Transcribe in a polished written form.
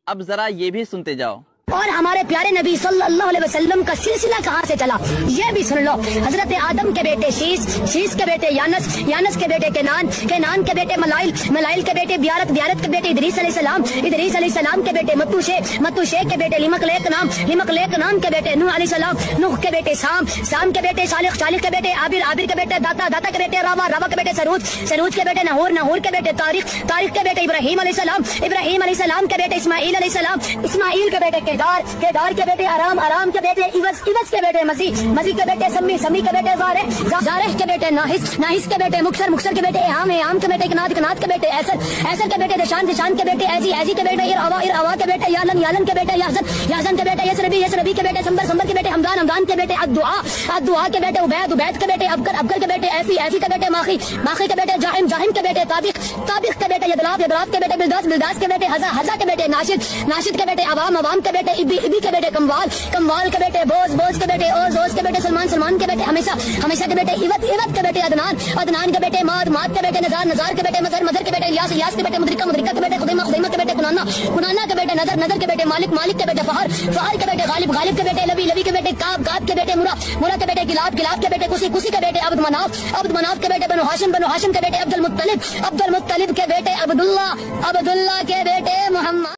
اب ذرا یہ بھی سنتے جاؤ۔ اور ہمارے پیارے نبی صلی اللہ علیہ وسلم کا سلسلہ کہاں سے چلا یہ بھی سن لو۔ حضرت آدم کے بیٹے شیش، شیش کے بیٹے یانس، یانس کے بیٹے کینان، کینان کے بیٹے ملائل، ملائل کے بیٹے بیارت، بیارت کے بیٹے ادریس علیہ السلام، ادریس علیہ السلام کے بیٹے متوشے، متوشے کے بیٹے لمقلیق نام، لمقلیق نام کے بیٹے نوح علیہ السلام، نوح کے بیٹے سام، سام کے بیٹے صالح، صالح کے بیٹے عابر، عابر کے بیٹے داتا، داتا کے بیٹے راوا، راوا کے بیٹے سروج، سروج کے بیٹے نہور، نہور کے بیٹے تاریخ، تاریخ کے بیٹے ابراہیم علیہ السلام، ابراہیم علیہ السلام کے بیٹے اسماعیل علیہ السلام، اسماعیل کے بیٹے کیدار، کیدار کے بیٹے آرام، آرام کے بیٹے عوض، عوض کے بیٹے مسیح، مسیح کے بیٹے سمی، سمی کے بیٹے زارح، زارح کے بیٹے ناحس، ناحس کے بیٹے مکسر، مکسر کے بیٹے احام، احام کے بیٹے کنات، کنات کے بیٹے ایسر، ایسر کے بیٹے دشان، دشان کے بیٹے ایزی، ایزی کے بیٹے ارعوا، ارعوا کے بیٹے یالن، یالن کے بیٹے یحزن، یحزن کے بیٹے یسربی، یسربی کے بیٹے سمبر، سمبر کے بیٹے حمدان، حمدان کے بیٹے الدعاء، الدعاء کے بیٹے عبید، عبید کے بیٹے ابکر، ابکر کے بیٹے ایفی، ایفی کے بیٹے ماخی، ماخی کے بیٹے جاہم، جاہم کے بیٹے طابق، طابق کے بیٹے یدلاف، یدلاف کے بیٹے بلداس، بلداس کے بیٹے حزا، حزا کے بیٹے ناشد، ناشد کے بیٹے عوام، عوام کے بیٹے ابی، ابی کے بیٹے کموال، کموال کے بیٹے بوز، بوز کے بیٹے اوز، اوز کے بیٹے سلمان، سلمان کے بیٹے ہمیشہ، ہمیشہ کے بیٹے عوت، عوت کے بیٹے عدنان، عدنان کے بیٹے ماد، ماد کے بیٹے نزار، نزار کے بیٹے مظہر، مظہر کے بیٹے الیاس، الیاس کے بیٹے مدرکہ، مدرکہ کے بیٹے خدیمہ، خدیمہ کے بیٹے کنانا، کنانا کے بیٹے نظر، نظر کے بیٹے مالک، مالک کے بیٹے فہر، فہر کے بیٹے غالب، غالب کے بیٹے لبی، لبی کے بیٹے کعب، کعب کے بیٹے مرا، مرا کے بیٹے گلاب، گلاب کے بیٹے کسی، کسی کے بیٹے عبد مناف، عبد مناف کے بیٹے بنو ہاشم، بنو ہاشم کے بیٹے عبد المطلب، عبد المطلب کے بیٹے عبداللہ، عبداللہ کے بیٹے محمد۔